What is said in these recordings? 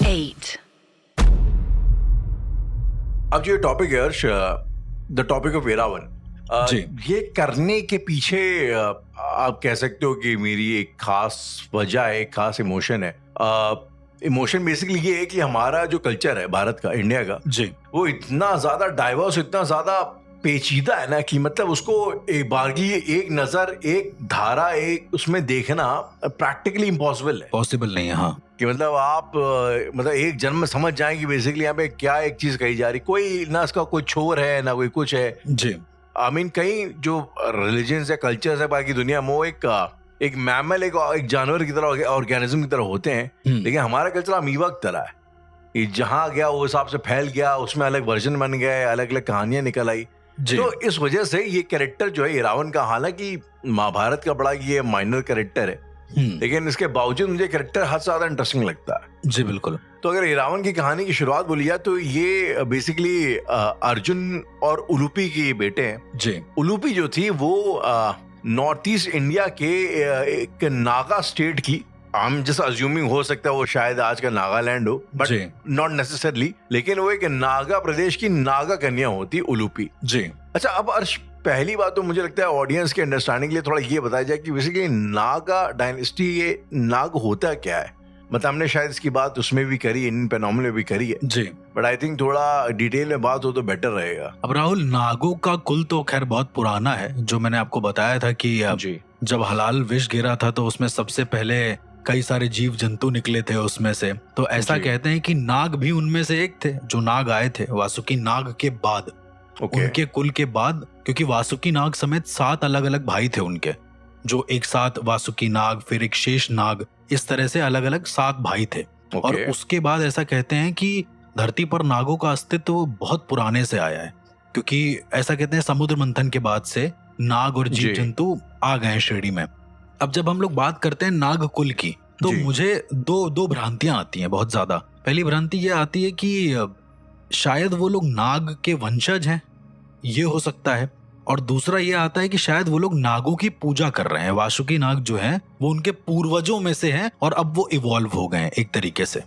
8. अब जो टॉपिक है हर्ष, द टॉपिक ऑफ एरावन, जी। ये करने के पीछे आप कह सकते हो कि मेरी एक खास वजह है, एक खास इमोशन है। इमोशन बेसिकली ये है कि हमारा जो कल्चर है भारत का, इंडिया का, जी वो इतना ज्यादा डाइवर्स, इतना ज्यादा पेचीदा है ना कि मतलब उसको एक बारगी, एक नजर, एक धारा, एक उसमें देखना प्रैक्टिकली इम्पॉसिबल है। पॉसिबल नहीं है। हाँ, कि मतलब आप मतलब एक जन्म में समझ जाए कि बेसिकली यहाँ पे क्या एक चीज कही जा रही, कोई ना इसका कोई छोर है ना कोई कुछ है। जी आई मीन कई जो रिलीजन्स या कल्चर्स है बाकी दुनिया में, वो एक मैमल, एक जानवर की तरह, ऑर्गेनिज्म की तरह होते हैं, लेकिन हमारा कल्चर अमीबा की तरह है। ये जहाँ गया वो हिसाब से फैल गया, उसमें अलग वर्जन बन गए, अलग अलग कहानियां निकल आई। तो इस वजह से ये कैरेक्टर जो है एरावन का, हालांकि महाभारत का बड़ा ये माइनर कैरेक्टर है, लेकिन इसके बावजूद मुझे कैरेक्टर हद से ज्यादा इंटरेस्टिंग लगता है। जी बिल्कुल। तो अगर एरावन की कहानी की शुरुआत बोली जाए तो ये बेसिकली अर्जुन और उलूपी के बेटे हैं। जी उलूपी जो थी वो नॉर्थ ईस्ट इंडिया के एक नागा स्टेट की, हम जैसा अज्यूमिंग हो सकता है वो शायद आज का नागालैंड हो, बट नॉट नेसेसरली, लेकिन वो एक नागा प्रदेश की नागा कन्या होती उलूपी। जी। अच्छा, अब अर्श, पहली बात तो मुझे लगता है ऑडियंस के अंडरस्टैंडिंग के लिए थोड़ा ये बताया जाए कि बेसिकली नागा डायनेस्टी, ये नाग होता क्या है। मतलब हमने शायद इसकी बात उसमें भी करी, इन पेनोमेनन में भी करी है, जी, बट आई थिंक थोड़ा डिटेल में बात हो तो बेटर रहेगा। अब राहुल, नागों का कुल तो खैर बहुत पुराना है। जो मैंने आपको बताया था कि जब हलाल विष गिरा था तो उसमें सबसे पहले कई सारे जीव जंतु निकले थे उसमें से। तो ऐसा कहते हैं कि नाग भी उनमें से एक थे। जो नाग आए थे वासुकी नाग के बाद, उनके कुल के बाद, क्योंकि वासुकी नाग समेत 7 अलग अलग भाई थे उनके, जो एक साथ वासुकी नाग, फिर एक शेष नाग, इस तरह से अलग अलग 7 भाई थे। और उसके बाद ऐसा कहते हैं कि धरती पर नागों का अस्तित्व बहुत पुराने से आया है, क्योंकि ऐसा कहते हैं समुद्र मंथन के बाद से नाग और जीव जंतु आ गए श्रेणी में। अब जब हम लोग बात करते हैं नाग कुल की, तो मुझे दो भ्रांतियां आती हैं बहुत ज्यादा। पहली भ्रांति ये आती है कि शायद वो लोग नाग के वंशज हैं, ये हो सकता है। और दूसरा ये आता है कि शायद वो लोग नागों की पूजा कर रहे हैं। वासुकी नाग जो हैं वो उनके पूर्वजों में से हैं और अब वो इवॉल्व हो गए हैं एक तरीके से।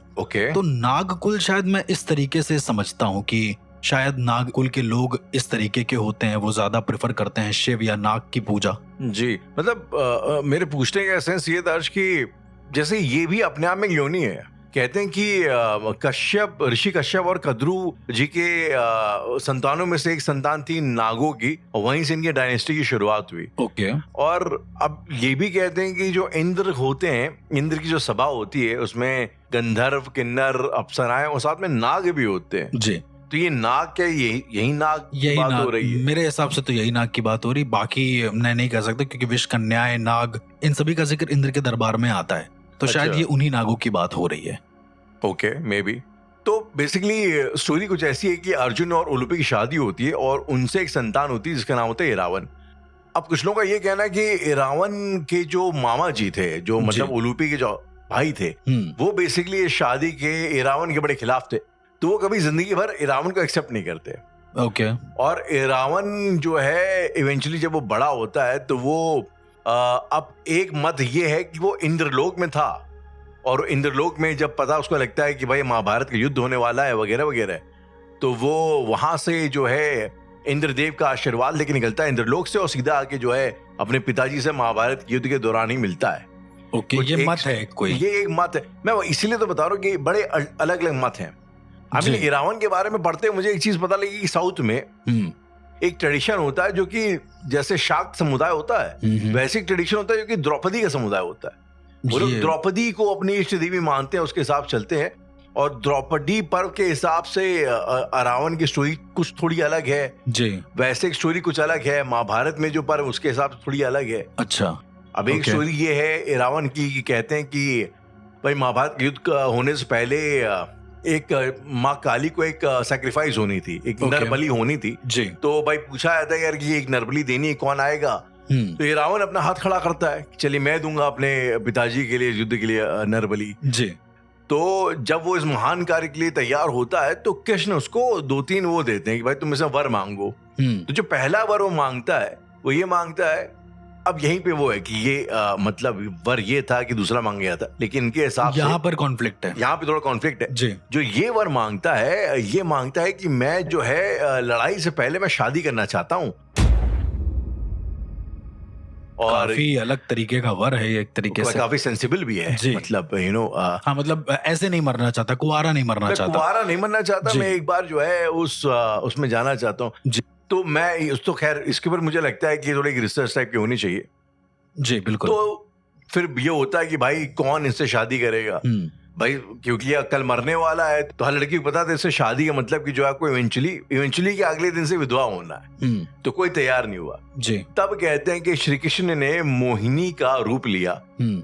तो नाग कुल शायद मैं इस तरीके से समझता हूँ कि शायद नाग कुल के लोग इस तरीके के होते हैं, वो ज्यादा प्रेफर करते हैं शिव या नाग की पूजा। जी, मतलब मेरे पूछने का सेंस ये था कि जैसे ये भी अपने आप में योनि है। कहते हैं कि कश्यप, ऋषि कश्यप और कद्रू जी के संतानों में से एक संतान थी नागों की, वहीं से इनकी डायनेस्टी की शुरुआत हुई। और अब ये भी कहते हैं कि जो इंद्र होते हैं, इंद्र की जो सभा होती है उसमें गंधर्व, किन्नर, अप्सराएं और साथ में नाग भी होते हैं। जी। तो ये नाग क्या, यही नाग की बात हो रही है? मेरे हिसाब से तो यही नाग की बात हो रही, बाकी मैं नहीं कह सकता, क्योंकि विष कन्याएं, नाग, इन सभी का जिक्र इंद्र के दरबार में आता है। तो शायद ये उन्हीं नागों की बात हो रही है। Okay, may be. तो बेसिकली स्टोरी कुछ ऐसी है कि अर्जुन और उलूपी की शादी होती है और उनसे एक संतान होती है जिसका नाम होता है एरावन। अब कुछ लोगों का ये कहना है कि एरावन के जो मामा जी थे, जो मतलब उलूपी के जो भाई थे, वो बेसिकली शादी के एरावन के बड़े खिलाफ थे। तो वो कभी जिंदगी भर एरावन को एक्सेप्ट नहीं करते। और एरावन जो है इवेंचुअली जब वो बड़ा होता है तो वो अब एक मत ये है कि वो इंद्रलोक में था, और इंद्रलोक में जब पता उसको लगता है कि भाई महाभारत का युद्ध होने वाला है वगैरह वगैरह, तो वो वहां से जो है इंद्रदेव का आशीर्वाद लेके निकलता है इंद्रलोक से, और सीधा आके जो है अपने पिताजी से महाभारत युद्ध के दौरान ही मिलता है। ये मत है कोई, ये एक मत है। मैं इसीलिए तो बता रहा हूँ कि बड़े अलग अलग मत हैं। अभी एरावन के बारे में पढ़ते मुझे एक चीज पता लगी कि साउथ में एक ट्रेडिशन होता है जो कि जैसे शाक्त समुदाय होता है, वैसे एक ट्रेडिशन होता है जो कि द्रौपदी का समुदाय होता है। वो लोग द्रौपदी को अपनी इष्ट देवी मानते हैं, उसके हिसाब चलते हैं। और द्रौपदी पर्व के हिसाब से रावण की स्टोरी कुछ थोड़ी अलग है जी, वैसे एक स्टोरी कुछ अलग है। महाभारत में जो पर्व उसके हिसाब से थोड़ी अलग है। अच्छा, अब एक स्टोरी ये है रावण की, कहते हैं कि भाई महाभारत युद्ध होने से पहले एक माँ काली को एक सैक्रिफाइस होनी थी, एक नरबलि होनी थी जी। तो भाई पूछा जाता है यार कि एक नरबलि देनी है, कौन आएगा? तो ये रावण अपना हाथ खड़ा करता है, चलिए मैं दूंगा अपने पिताजी के लिए, युद्ध के लिए नरबलि जी। तो जब वो इस महान कार्य के लिए तैयार होता है तो कृष्ण उसको 2-3 वो देते हैं कि भाई तुम इसे वर मांगो। तो जो पहला वर वो मांगता है वो ये मांगता है अब यहीं पे वो है कि ये मतलब वर ये था कि दूसरा मांग गया था, लेकिन इनके हिसाब से यहाँ पर कॉन्फ्लिक्ट है। यहाँ पे थोड़ा कॉन्फ्लिक्ट है। जी। जो ये वर मांगता है, ये मांगता है कि मैं जो है लड़ाई से पहले मैं शादी करना चाहता हूँ। और काफी अलग तरीके का वर है एक तरीके से, काफी सेंसिबल भी है। जी। मतलब हाँ, मतलब ऐसे नहीं मरना चाहता, कुंवारा नहीं मरना चाहता, कुंवारा नहीं मरना चाहता। जी। मैं एक बार जो है उसमें जाना चाहता हूँ। जी। तो मैं तो खैर इसके ऊपर मुझे लगता है कि थोड़ी रिसर्च टाइप की होनी चाहिए। जी बिल्कुल। तो फिर ये होता है कि भाई कौन इससे शादी करेगा भाई, क्योंकि ये कल मरने वाला है। तो हर लड़की को पता था इससे शादी का मतलब कि जो आपको इवेंचुअली के अगले दिन से विधवा होना है। तो कोई तैयार नहीं हुआ। जी। तब कहते हैं कि श्री कृष्ण ने मोहिनी का रूप लिया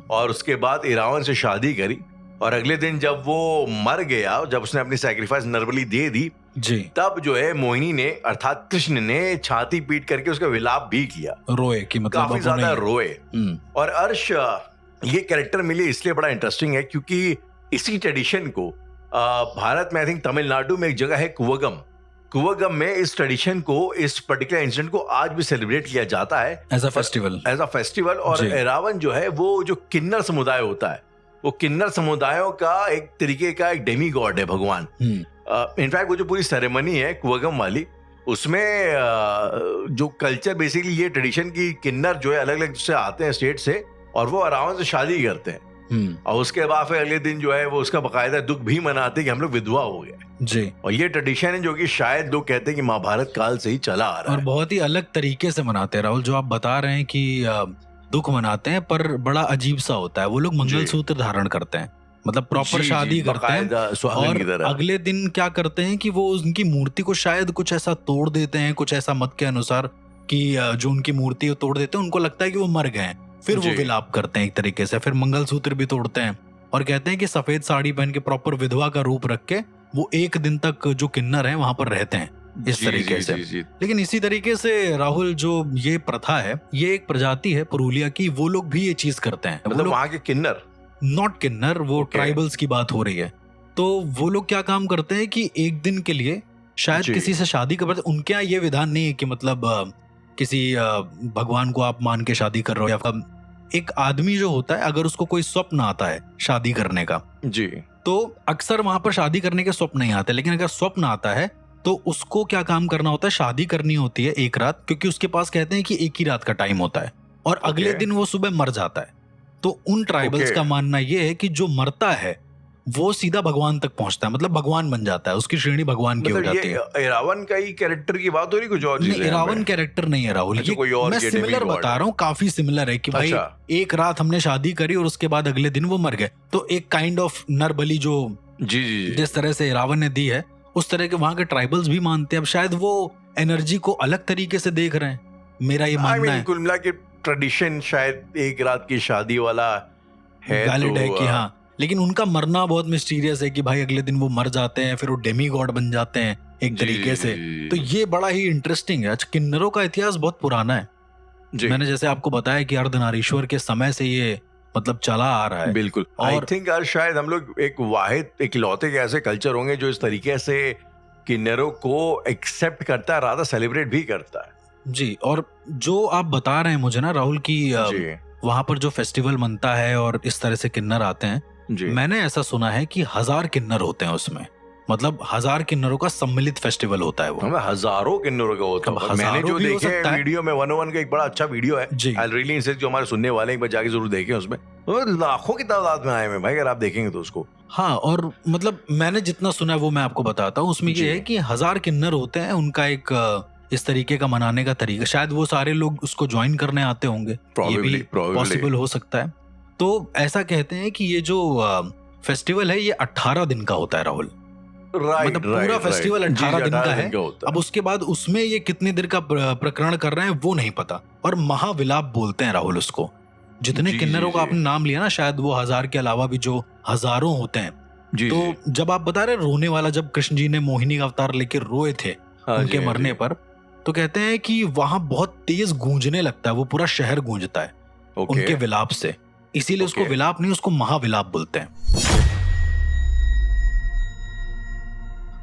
और उसके बाद इरावन से शादी करी। और अगले दिन जब वो मर गया, जब उसने अपनी सैक्रिफाइस नरबली दे दी, जी, तब जो है मोहिनी ने अर्थात कृष्ण ने छाती पीट करके उसका विलाप भी किया, रोए कि मतलब काफी ज्यादा रोए। और अर्श ये कैरेक्टर मिले इसलिए बड़ा इंटरेस्टिंग है क्योंकि इसी ट्रेडिशन को भारत में आई थिंक तमिलनाडु में एक जगह है कुवगम में इस ट्रेडिशन को, इस पर्टिकुलर इंसिडेंट को आज भी सेलिब्रेट किया जाता है एज अ फेस्टिवल। और एरावन जो है वो जो किन्नर समुदाय होता है, वो किन्नर समुदायों का एक तरीके का एक डेमी गॉड है, भगवान। इनफैक्ट वो जो पूरी सेरेमनी है कुवगम वाली, उसमें जो कल्चर बेसिकली ये ट्रेडिशन की किन्नर जो है अलग अलग से आते हैं स्टेट से और वो एरावन से शादी करते हैं। और उसके बाद फिर अगले दिन जो है वो उसका बकायदा दुख भी मनाते हैं कि हम लोग विधवा हो गए। जी। और ये ट्रेडिशन है जो कि शायद लोग कहते हैं कि महाभारत काल से ही चला आ रहा है और बहुत ही अलग तरीके से मनाते हैं राहुल। जो आप बता रहे हैं कि दुख मनाते हैं, पर बड़ा अजीब सा होता है। वो लोग मंगलसूत्र धारण करते हैं, मतलब प्रॉपर शादी करते हैं। और अगले दिन क्या करते हैं कि वो उनकी मूर्ति को शायद कुछ ऐसा तोड़ देते हैं, कुछ ऐसा मत के अनुसार कि जो उनकी मूर्ति तोड़ देते हैं, उनको लगता है कि वो मर गए हैं। फिर वो विलाप करते हैं एक तरीके से, फिर मंगलसूत्र भी तोड़ते हैं और कहते हैं कि सफेद साड़ी पहन के प्रॉपर विधवा का रूप रख के वो एक दिन तक जो किन्नर है वहां पर रहते हैं इस तरीके से। लेकिन इसी तरीके से राहुल जो ये प्रथा है, ये एक प्रजाति है पुरुलिया की, वो लोग भी ये चीज करते हैं। मतलब वहां के किन्नर, नॉट किन्नर, वो ट्राइबल्स की बात हो रही है। तो वो लोग क्या काम करते हैं कि एक दिन के लिए शायद किसी से शादी करते। उनके यहाँ ये विधान नहीं है कि मतलब किसी भगवान को आप मान के शादी कर रहे हो, या एक आदमी जो होता है अगर उसको कोई स्वप्न आता है शादी करने का, जी, तो अक्सर वहां पर शादी करने के स्वप्न नहीं आते। लेकिन अगर स्वप्न आता है तो उसको क्या काम करना होता है, शादी करनी होती है एक रात, क्योंकि उसके पास कहते हैं कि एक ही रात का टाइम होता है और अगले दिन वो सुबह मर जाता है। तो उन ट्राइबल्स का मानना यह है कि जो मरता है वो सीधा भगवान तक पहुंचता है, मतलब भगवान बन जाता है, उसकी श्रेणी भगवान की हो जाती है। एरावन का ही कैरेक्टर की बात हो रही, कुछ और चीज है? एरावन कैरेक्टर नहीं है राहुल, ये कोई और, मैं सिमिलर बता रहा हूँ, काफी सिमिलर है कि भाई एक रात हमने शादी करी और उसके बाद अगले दिन वो मर गए। तो एक काइंड ऑफ नरबली जो जिस तरह से एरावन ने दी है, उस तरह के वहां के ट्राइबल्स भी मानते हैं। अब शायद वो एनर्जी को अलग तरीके से देख रहे हैं, मेरा ये मानना है। कुल मिला के ट्रेडिशन शायद एक रात की शादी वाला है, वैलिड है कि हाँ, लेकिन उनका मरना बहुत मिस्टीरियस है कि भाई अगले दिन वो मर जाते हैं, फिर वो डेमी गॉड बन जाते हैं एक तरीके से। तो ये बड़ा ही इंटरेस्टिंग है। अच्छा, किन्नरों का इतिहास बहुत पुराना है। मैंने जैसे आपको बताया कि अर्धनारीश्वर के समय से ये मतलब चला आ रहा है। बिल्कुल। आई थिंक शायद हम लोग एक वाहिद इकलौते के ऐसे कल्चर होंगे जो इस तरीके से किन्नरों को एक्सेप्ट करता है, राधा सेलिब्रेट भी करता है। जी। और जो आप बता रहे हैं मुझे ना राहुल की वहां पर जो फेस्टिवल मनता है और इस तरह से किन्नर आते हैं, मैंने ऐसा सुना है कि 1000 किन्नर होते हैं उसमें, मतलब 1000 किन्नरों का सम्मिलित फेस्टिवल होता है वो। हजारों किन्नरों का होता है। मैंने जो देखे वीडियो में 101 का एक बड़ा अच्छा वीडियो है, आई रियली इंसिस्ट, जो हमारे सुनने वाले एक बार जाके जरूर देखें। उसमें लाखों की तादाद में आए हैं भाई, अगर आप देखेंगे तो उसको। हाँ, और मतलब मैंने जितना सुना है वो मैं आपको बताता हूँ। उसमें ये है कि 1000 किन्नर होते हैं, उनका एक इस तरीके का मनाने का तरीका, शायद वो सारे लोग उसको ज्वाइन करने आते होंगे, ये भी पॉसिबल हो सकता है। तो ऐसा कहते हैं कि ये जो फेस्टिवल है ये 18 दिन का होता है राहुल। मतलब पूरा फेस्टिवल 18 दिन का है। अब उसके बाद उसमें ये कितने देर का प्रकरण कर रहे हैं वो नहीं पता। और महाविलाप बोलते हैं राहुल उसको। जितने किन्नरों का आपने नाम लिया ना, शायद वो 1000 के अलावा भी जो हजारों होते हैं। तो जब आप बता रहे रोने वाला, जब कृष्ण जी ने मोहिनी का अवतार लेकर रोए थे उनके मरने पर, तो कहते हैं कि वहां बहुत तेज गूंजने लगता है, वो पूरा शहर गूंजता है उनके विलाप से। इसीलिए उसको विलाप नहीं, उसको महाविलाप बोलते हैं।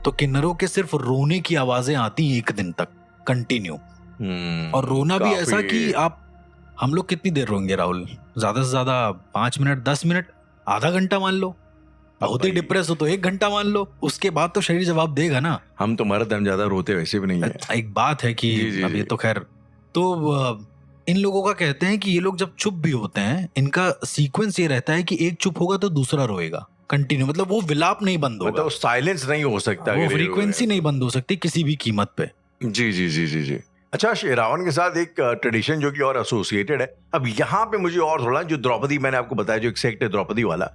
तो किन्नरों के सिर्फ रोने की आवाजें आती एक दिन तक कंटिन्यू। और रोना भी ऐसा कि आप हम लोग कितनी देर रोएंगे राहुल? ज्यादा से ज्यादा 5 मिनट, 10 मिनट, आधा घंटा मान लो। बहुत ही डिप्रेस हो तो 1 घंटा मान लो, उसके बाद तो शरीर जवाब देगा ना। हम तो मरद हम ज्यादा रोते वैसे भी नहीं है। एक बात है कि अब ये तो खैर, तो इन लोगों का कहते हैं कि ये लोग जब चुप भी होते हैं, इनका सीक्वेंस ये रहता है कि एक चुप होगा तो दूसरा रोएगा कंटिन्यू, मतलब वो विलाप नहीं बंद होगा, मतलब साइलेंस नहीं हो सकता, वो फ्रीक्वेंसी नहीं बंद हो सकती किसी भी कीमत पे। जी जी जी जी जी। अच्छा, रावण के साथ एक ट्रेडिशन जो कि और एसोसिएटेड है, अब यहाँ पे मुझे और थोड़ा, जो द्रौपदी मैंने आपको बताया, जो एक सेक्ट है द्रौपदी वाला,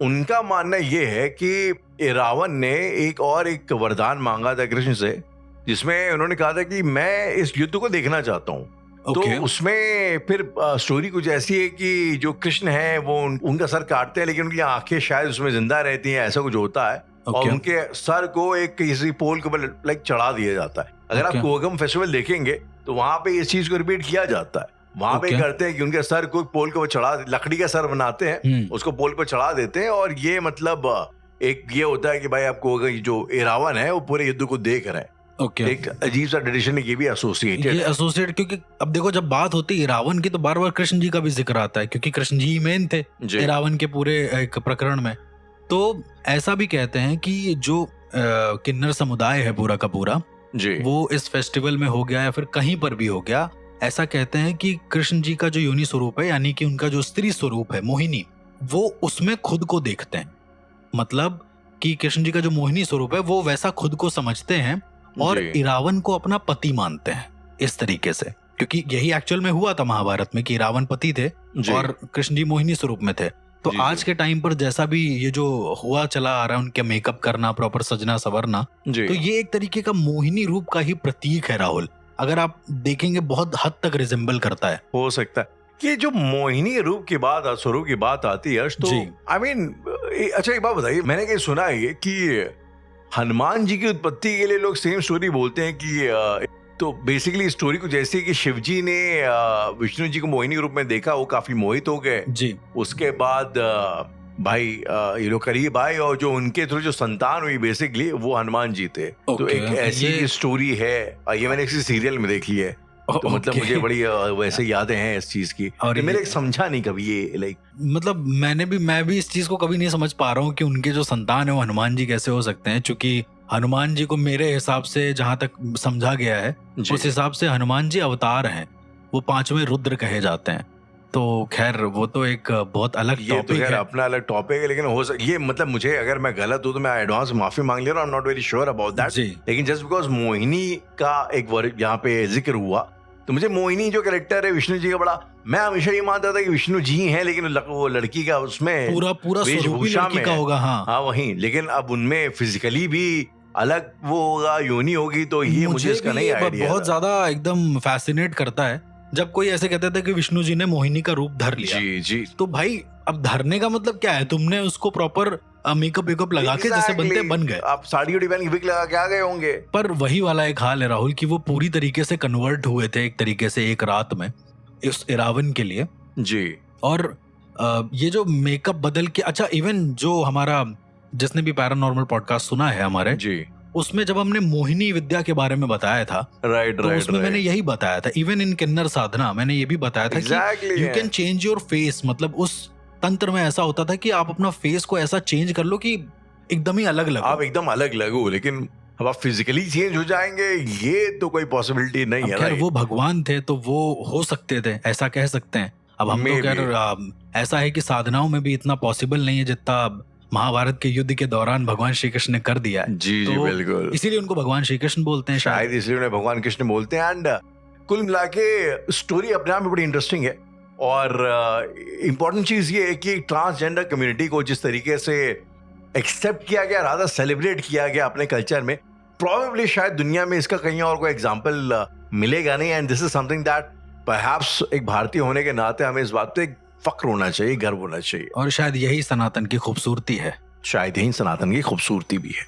उनका मानना ये है कि रावण ने एक वरदान मांगा था कृष्ण से, जिसमें उन्होंने कहा था कि मैं इस युद्ध को देखना चाहता हूँ। तो उसमें फिर स्टोरी कुछ ऐसी है कि जो कृष्ण है वो उनका सर काटते हैं, लेकिन उनकी आंखें शायद उसमें जिंदा रहती हैं, ऐसा कुछ होता है। और उनके सर को एक किसी पोल के ऊपर लाइक चढ़ा दिया जाता है। अगर आप कोगम फेस्टिवल देखेंगे तो वहां पे इस चीज को रिपीट किया जाता है। वहां पे करते हैं कि उनके सर को पोल के ऊपर चढ़ा, लकड़ी का सर बनाते हैं, उसको पोल पर चढ़ा देते हैं, और ये मतलब एक ये होता है कि भाई आपको जो रावण है वो पूरे युद्ध को देख रहे हैं। एक अजीब सा ट्रेडिशन है, ये भी एसोसिएटेड क्योंकि अब देखो जब बात होती है रावण की तो बार बार कृष्ण जी का भी जिक्र आता है, क्योंकि कृष्ण जी मेन थे रावण के पूरे एक प्रकरण में। तो ऐसा भी कहते हैं कि जो किन्नर समुदाय है पूरा का पूरा, वो इस फेस्टिवल में हो गया या फिर कहीं पर भी हो गया, ऐसा कहते हैं कि कृष्ण जी का जो योनि स्वरूप है, यानी कि उनका जो स्त्री स्वरूप है मोहिनी, वो उसमें खुद को देखते हैं। मतलब कि कृष्ण जी का जो मोहिनी स्वरूप है वो वैसा खुद को समझते हैं और रावण को अपना पति मानते हैं इस तरीके से, क्योंकि यही एक्चुअल में हुआ था महाभारत में कि रावण पति थे और कृष्ण जी मोहिनी स्वरूप में थे। तो आज के टाइम पर जैसा भी ये जो हुआ चला आ रहा है, उनके मेकअप करना, प्रॉपर सजना सवरना, तो ये एक तरीके का मोहिनी रूप का ही प्रतीक है राहुल। अगर आप देखेंगे बहुत हद तक रिजेंबल करता है। हो सकता है कि जो मोहिनी रूप की बात, स्वरूप की बात आती है तो आई मीन अच्छा एक बात बताइए, मैंने कहीं सुना है कि हनुमान जी की उत्पत्ति के लिए लोग सेम स्टोरी बोलते हैं कि तो बेसिकली स्टोरी कुछ ऐसी है कि शिव जी ने विष्णु जी को मोहिनी रूप में देखा, वो काफी मोहित हो गए जी। उसके बाद भाई ये लोग करीब आए और जो उनके थ्रू जो संतान हुई बेसिकली वो हनुमान जी थे। तो एक ऐसी स्टोरी है, ये मैंने किसी सीरियल में देखी है। तो मतलब मुझे बड़ी वैसे यादें हैं इस चीज की, और मेरे समझा नहीं कभी ये लाइक, मतलब मैं भी इस चीज को कभी नहीं समझ पा रहा हूँ कि उनके जो संतान है वो हनुमान जी कैसे हो सकते हैं, क्योंकि हनुमान जी को मेरे हिसाब से जहां तक समझा गया है उस हिसाब से हनुमान जी अवतार हैं, वो 5वें रुद्र कहे जाते हैं। तो खैर वो तो एक बहुत अलग टॉपिक है, अपना अलग टॉपिक है, लेकिन हो ये मतलब मुझे अगर मैं गलत हूँ तो मैं एडवांस माफी मांग ले रहा हूँ, not very sure about that. लेकिन जस्ट बिकॉज मोहिनी का एक वर्ड यहाँ पे जिक्र हुआ, तो मुझे मोहिनी जो कैरेक्टर है विष्णु जी का बड़ा, मैं हमेशा ये मानता था कि विष्णु जी हैं, लेकिन वो लड़की का उसमें पूरा वेशभूषा में का होगा। हाँ वही, लेकिन अब उनमें फिजिकली भी अलग वो होगा, योनि होगी, तो ये मुझे इसका नहीं आइडिया। बहुत ज्यादा एकदम फैसिनेट करता है जब कोई ऐसे कहता था कि विष्णु जी ने मोहिनी का रूप धर लिया। जी जी। तो भाई अब धरने का मतलब क्या है? तुमने उसको प्रॉपर मेकअप लगा के जैसे बनते बन गए, आप साड़ी उड़ी पहन के विग लगा के आ गए होंगे। पर वही वाला एक हाल है राहुल कि वो पूरी तरीके से कन्वर्ट हुए थे एक तरीके से एक रात में इस रावण के लिए जी। और ये जो मेकअप बदल के, अच्छा इवन जो हमारा जिसने भी पैरानॉर्मल पॉडकास्ट सुना है हमारे जी, उसमें जब हमने मोहिनी विद्या के बारे में बताया था, उसमें मैंने यही बताया था, इवन इन किन्नर साधना मैंने ये भी बताया था कि you can change your face. मतलब उस तंत्र में ऐसा होता था कि आप अपना फेस को ऐसा चेंज कर लो कि एकदम ही अलग लगो, आप एकदम अलग लगो, लेकिन अब आप फिजिकली चेंज हो जाएंगे ये तो कोई पॉसिबिलिटी नहीं है। वो भगवान थे तो वो हो सकते थे, ऐसा कह सकते हैं। अब हम लोग अगर ऐसा है कि साधनाओं में भी इतना पॉसिबल नहीं है जितना महाभारत के युद्ध के दौरान भगवान श्री कृष्ण ने कर दिया है। जी तो बिल्कुल, इसीलिए उनको भगवान श्री कृष्ण बोलते हैं, शायद इसलिए उन्हें भगवान कृष्ण बोलते हैं। एंड कुल मिला के स्टोरी अपने आप में बड़ी इंटरेस्टिंग है, और इम्पोर्टेंट चीज ये है कि ट्रांसजेंडर कम्युनिटी को जिस तरीके से एक्सेप्ट किया गया, रादर सेलिब्रेट किया गया अपने कल्चर में, प्रोबेबली शायद दुनिया में इसका कहीं और कोई एग्जाम्पल मिलेगा नहीं। And this is something that perhaps एक भारतीय होने के नाते हमें इस बात पे फक्र होना चाहिए, गर्व होना चाहिए, और शायद यही सनातन की खूबसूरती है। शायद यही सनातन की खूबसूरती भी है।